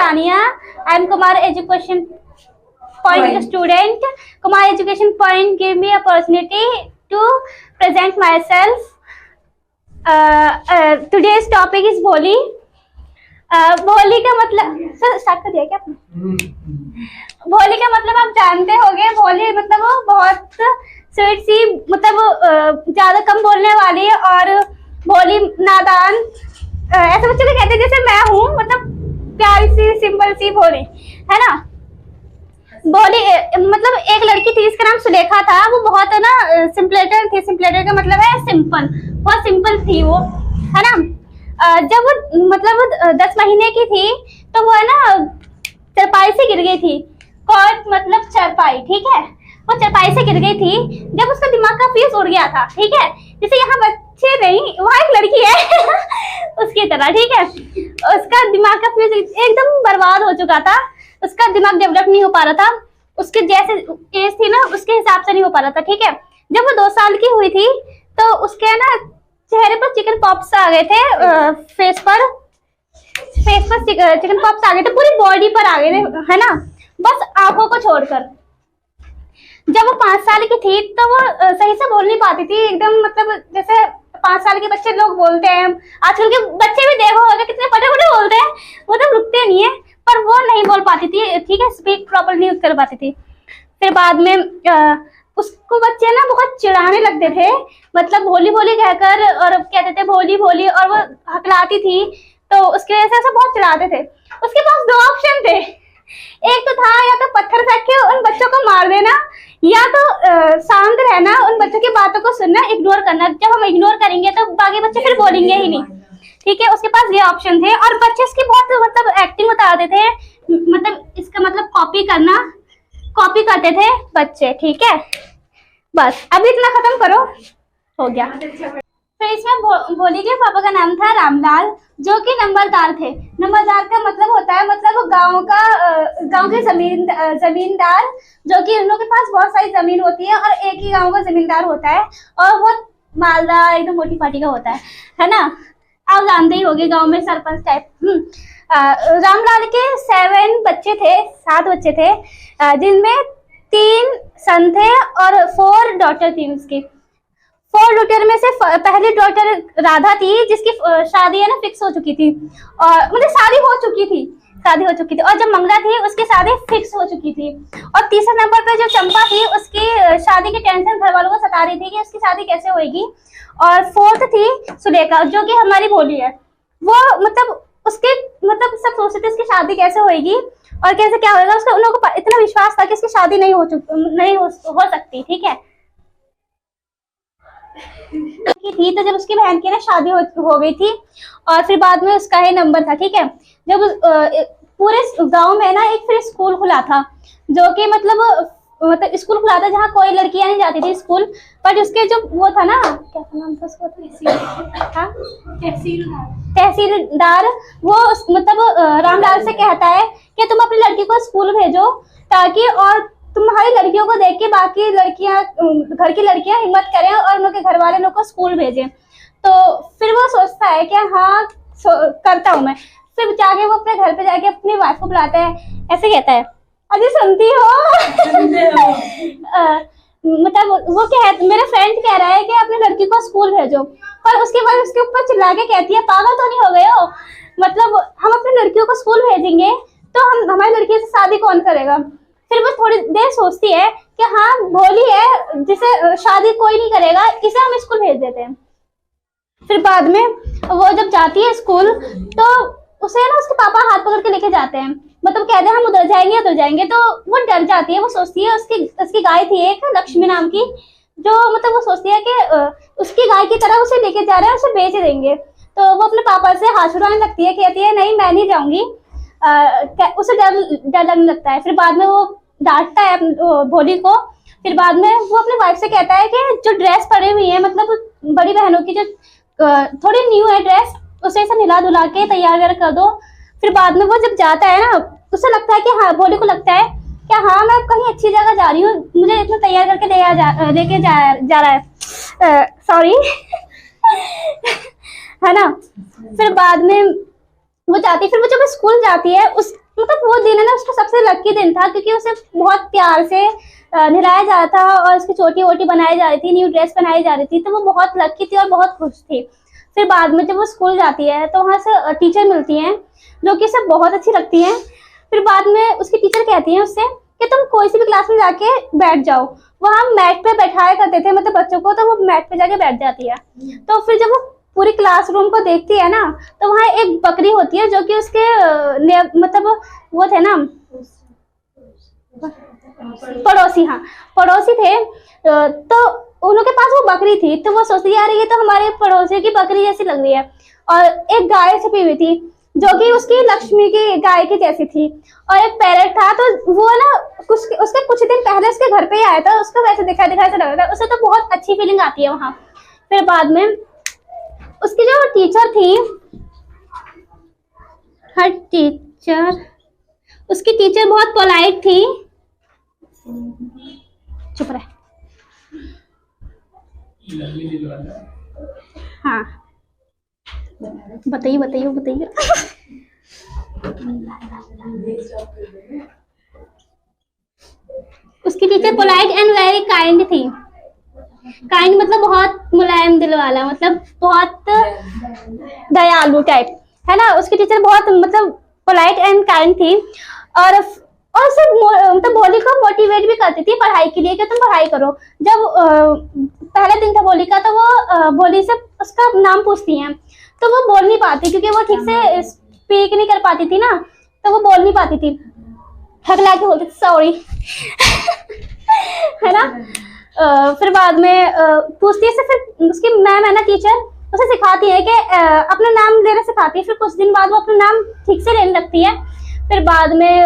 Sania. I am Kumar Education Point student. Kumar Education Point give me opportunity to present myself. Today's topic is भोली. भोली का मतलब sir start कर दिया क्या आपने? भोली का मतलब आप जानते होंगे. भोली मतलब वो बहुत स्वीट सी, मतलब ज्यादा कम बोलने वाली और भोली नादान, ऐसे बच्चों को कहते हैं जैसे मैं हूँ, मतलब प्यारी सी सिंपल सी भोली, है ना. भोली मतलब एक लड़की थी जिसका नाम सुलेखा था. वो बहुत है ना सिंपलेटर थी. सिंपलेटर का मतलब है सिंपल. बहुत सिंपल थी वो, है ना. जब वो मतलब 10 महीने की थी तो वो है ना चरपाई से गिर गई थी. कॉट मतलब चरपाई, ठीक है. वो चरपाई से गिर गई थी जब उसका दिमाग का फ्यूज उड़ गया था, ठीक है. जैसे यहाँ बच्चे नहीं, वहाँ एक लड़की है उसकी तरह, ठीक है. उसका दिमाग का फ्यूज एकदम बर्बाद हो चुका था. उसका दिमाग डेवलप नहीं हो पा रहा था. उसके जैसे एज थी ना उसके हिसाब से नहीं हो पा रहा था, ठीक है. जब वो 2 साल की हुई थी तो उसके ना चेहरे पर चिकन पॉप्स आ गए थे. फेस पर चिकन पॉप्स आ गए थे. पूरी बॉडी पर आ गए थे, है ना, बस आंखों को छोड़कर. जब वो 5 साल की थी तो वो सही से बोल नहीं पाती थी एकदम. मतलब जैसे 5 साल के बच्चे लोग बोलते हैं. आजकल के बच्चे भी देखो होगा कितने फटाफट बोलते हैं, वो तो रुकते नहीं है. पर वो नहीं बोल पाती थी, ठीक है, स्पीक प्रॉपर नहीं कर पाती थी. फिर बाद में उसको बच्चे ना बहुत चिढ़ाने लगते थे. मतलब भोली भोली कहकर, और कहते थे भोली भोली, और वो हकलाती थी तो उसकी वजह से ऐसा बहुत चिढ़ाते थे. उसके पास 2 ऑप्शन थे. एक तो था या तो पत्थर फेंक के उन बच्चों को मार देना, या तो शांत रहना, उन बच्चों की बातों को सुनना, इग्नोर करना. जब हम इग्नोर करेंगे तो बाकी बच्चे फिर बोलेंगे ही नहीं, ठीक है. उसके पास ये ऑप्शन थे. और बच्चे इसकी बहुत मतलब एक्टिंग बताते थे. मतलब इसका मतलब कॉपी करते थे बच्चे, ठीक है. बस अभी इतना खत्म करो, हो गया. फिर इसमें भोली के पापा का नाम था रामलाल, जो कि नंबरदार थे. नंबरदार का मतलब होता है मतलब गांव के जमींदार, जो कि उन लोगों के पास बहुत सारी जमीन होती है और एक ही गांव का जमींदार होता है और बहुत मालदार एकदम मोटी पार्टी का होता है ना. आप जानते ही होंगे गांव में सरपंच टाइप. रामलाल के 7 बच्चे थे, 7 बच्चे थे, जिनमें 3 सन थे और 4 डॉटर थी उसकी. 4 डॉटर में से पहली डॉटर राधा थी जिसकी शादी है ना फिक्स हो चुकी थी, और मतलब शादी हो चुकी थी. और जब मंगला थी उसकी शादी फिक्स हो चुकी थी. और तीसरे नंबर पे जो चंपा थी उसकी शादी की टेंशन घर वालों को सता रही थी कि उसकी शादी कैसे होगी. और 4th थी सुलेखा, जो कि हमारी भोली है. वो मतलब उसके मतलब सब सोचते थे उसकी शादी कैसे होगी और कैसे क्या होगा. उसका उन लोगों को इतना विश्वास था कि उसकी शादी नहीं हो सकती, ठीक है. थी तो जब उसकी बहन की ना शादी हो गई थी और फिर बाद में उसका ही नंबर था, ठीक है. जब पूरे गांव में ना एक फिर स्कूल खुला था, जो कि मतलब स्कूल खुला था जहाँ कोई लड़कियां नहीं जाती थी स्कूल. बट उसके जो वो था ना, क्या नाम था उसको, तहसीलदार, वो मतलब रामलाल से कहता है कि तुम अपनी लड़की को स्कूल भेजो, ताकि और तुम्हारी लड़कियों को देख के बाकी लड़कियां, घर की लड़कियां हिम्मत करें और उनके घर वाले लोग को स्कूल भेजें. तो फिर वो सोचता है कि हाँ करता हूँ मैं. फिर जाके वो अपने घर पे जाके अपनी वाइफ को बुलाता है, ऐसे कहता है, अजी सुनती हो मतलब वो मेरा फ्रेंड कह रहा है कि अपनी लड़की को स्कूल भेजो. और उसके बाद उसके ऊपर चिल्ला के कहती है, पागल तो नहीं हो गए हो, मतलब हम अपनी लड़कियों को स्कूल भेजेंगे तो हमारी लड़की से शादी कौन करेगा. फिर वो थोड़ी देर सोचती है कि हाँ भोली है जिसे शादी कोई नहीं करेगा, इसे हम स्कूल भेज देते हैं. फिर बाद में वो जब जाती है स्कूल तो उसे ना उसके पापा हाथ पकड़ के लेके जाते हैं. मतलब कहते हैं हम उधर जाएंगे. तो वो डर जाती है. वो सोचती है उसकी गाय थी एक लक्ष्मी नाम की, जो मतलब वो सोचती है कि उसकी गाय की तरह उसे लेके जा रहे हैं, उसे बेच देंगे. तो वो अपने पापा से हाथ छुड़ाने लगती है, कहती है नहीं मैं नहीं जाऊंगी. उसे डर लगने लगता है. फिर बाद में वो डांटता है भोली को. फिर बाद में वो अपनी वाइफ से कहता है कि जो ड्रेस पड़ी हुई है, मतलब बड़ी बहनों की जो थोड़ी न्यू है ड्रेस, उसे ऐसा हिला धुला के तैयार कर दो. फिर बाद में वो जब जाता है ना, उसे लगता है कि हाँ, भोली को लगता है कि हाँ मैं कहीं अच्छी जगह जा रही हूँ, मुझे इतना तैयार करके लेके जा रहा है, सॉरी है ना. फिर बाद में वो जाती है. फिर वो जब स्कूल जाती है, मतलब वो दिन है ना उसका सबसे लकी दिन था, क्योंकि उसे बहुत प्यार से नहलाया जा रहा था और उसकी चोटी वोटी बनाई जा रही थी, न्यू ड्रेस बनाई जा रही थी, तो वो बहुत लकी थी और बहुत खुश थी। फिर बाद में जब वो स्कूल जाती है तो वहाँ से टीचर मिलती हैं जो कि उसे बहुत अच्छी लगती हैं। फिर बाद में उसकी टीचर कहती हैं उससे कि तुम कोई सी भी क्लास में जाके बैठ जाओ। वहाँ मैट पे बैठाया करते थे मतलब बच्चों को, तो वो मैट पे जाके बैठ जाती है। तो फिर जब वो पूरी क्लासरूम को देखती है ना, तो वहाँ एक बकरी होती है जो कि उसके मतलब वो थे ना पड़ोसी, हाँ पड़ोसी थे। तो उनके पास वो बकरी थी, तो वो सोचती यार ये तो हमारे पड़ोसी की बकरी जैसी लग रही है। और एक गाय छुपी हुई थी जो कि उसकी लक्ष्मी की गाय की जैसी थी, और एक पैरेट था। तो वो ना उसके कुछ दिन पहले उसके घर पे ही आया था, उसको वैसे दिखा ऐसा लग रहा था उसे, तो बहुत अच्छी फीलिंग आती है वहाँ। फिर बाद में उसकी जो टीचर थी, हर टीचर, उसकी टीचर बहुत पोलाइट थी। चुप रहे। हाँ बताइए बताइए बताइए। उसकी teacher polite and very kind थी। काइंड मतलब बहुत मुलायम दिल वाला, मतलब बहुत दयालु टाइप, है ना। उसकी टीचर बहुत मतलब पोलाइट एंड काइंड थी, और उसे मतलब भोली को मोटिवेट भी करती थी पढ़ाई के लिए कि तुम पढ़ाई करो। जब पहला दिन था भोली का, तो वो भोली से उसका नाम पूछती हैं, तो वो बोल नहीं पाती क्योंकि वो ठीक से स्पीक नहीं कर पाती थी ना, तो वो बोल नहीं पाती थी, हकला के बोलती थी सॉरी। है ना। फिर बाद में पूछती है, फिर उसकी मैम है ना टीचर, उसे सिखाती है कि अपना नाम लेना सिखाती है। फिर कुछ दिन बाद वो अपना नाम ठीक से लेने लगती है। फिर बाद में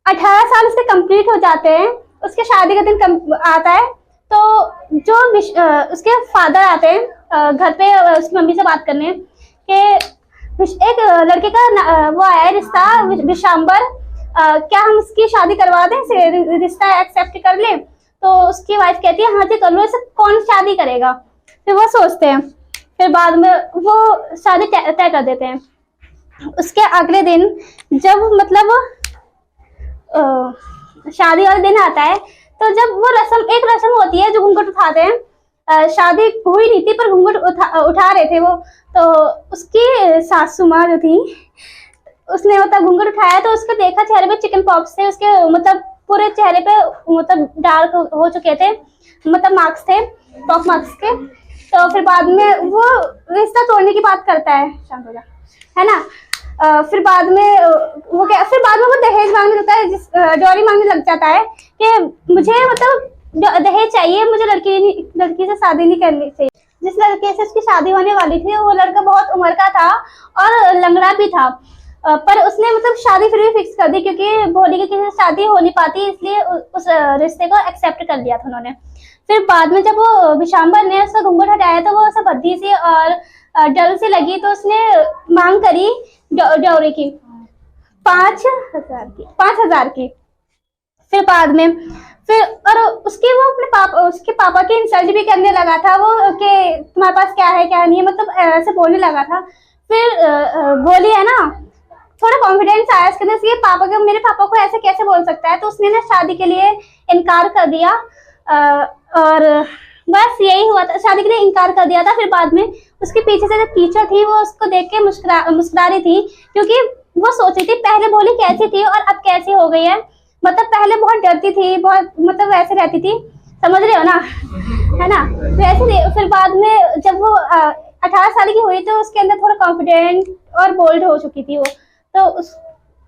18 साल उसके कंप्लीट हो जाते हैं। उसके शादी का दिन आता है, तो जो उसके फादर आते हैं घर पे उसकी मम्मी से बात करने कि एक लड़के का वो आया है रिश्ता विशांबर, क्या हम उसकी शादी करवा दें, रिश्ता एक्सेप्ट कर ले। तो उसकी वाइफ कहती है हाँ जी कर लो, इसे कौन शादी करेगा। फिर वो सोचते हैं, फिर बाद में वो शादी तय कर देते हैं। उसके अगले दिन जब मतलब शादी वाला दिन आता है, तो जब वो एक रस्म होती है जो घूंघट उठाते हैं। शादी हुई नहीं थी पर घूंघट उठा रहे थे वो, तो उसकी सासू माँ जो थी उसने मतलब घूंघट उठाया, तो उसको देखा चेहरे पे चिकन पॉक्स थे, उसके मतलब पूरे चेहरे पे मतलब डार्क हो चुके थे, मतलब मार्क्स थे, पॉक मार्क्स के। तो फिर बाद में वो रिश्ता तोड़ने की बात करता है, शांत हो जा, है ना। फिर बाद में वो दहेज मांगने लगता है, डॉरी मांगने लग जाता है कि मुझे मतलब दहेज चाहिए, मुझे लड़की से शादी नहीं करनी चाहिए। जिस लड़के से उसकी शादी होने वाली थी वो लड़का बहुत उम्र का था और लंगड़ा भी था, पर उसने मतलब शादी फिर भी फिक्स कर दी क्योंकि भोली की किसी से शादी हो नहीं पाती, इसलिए उस रिश्ते को एक्सेप्ट कर लिया था उन्होंने। फिर बाद में जब वो विशांबर ने उसका घूंघट हटाया तो वो उसे भद्दी सी और डर से लगी, तो उसने मांग करी डॉरी की 5,000 की। फिर बाद में और उसके पापा की इंसल्ट भी करने लगा था वो कि तुम्हारे पास क्या है क्या नहीं है, मतलब ऐसे बोलने लगा था। फिर भोली है ना, थोड़ा कॉन्फिडेंस आया इसके अंदर, मेरे पापा को ऐसे कैसे बोल सकता है, तो उसने ना शादी के लिए इनकार कर दिया। और बस यही हुआ था, शादी के लिए इनकार कर दिया था। फिर बाद में उसके पीछे से जो टीचर थी वो उसको देख के मुस्कुरा रही थी, क्योंकि वो सोच रही थी पहले भोली कैसी थी और अब कैसी हो गई है। मतलब पहले बहुत डरती थी, बहुत मतलब वैसे रहती थी, समझ रहे हो ना, है ना, वैसे। फिर बाद में जब वो 18 साल की हुई तो उसके अंदर थोड़ा कॉन्फिडेंट और बोल्ड हो चुकी थी वो, तो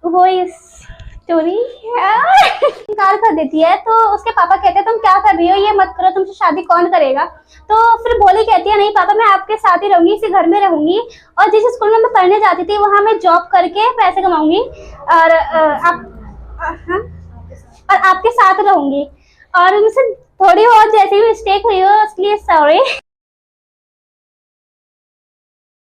वो स्टोरी इनकार कर देती है। तो उसके पापा कहते हैं तुम क्या कर रही हो, ये मत करो, तुमसे शादी कौन करेगा। तो फिर भोली कहती है नहीं पापा, मैं आपके साथ ही रहूंगी, इसी घर में रहूंगी, और जिस स्कूल में मैं पढ़ने जाती थी वहां मैं जॉब करके पैसे कमाऊंगी और आपके साथ रहूंगी। और मुझसे थोड़ी बहुत जैसी भी मिस्टेक हुई हो उसके लिए सॉरी।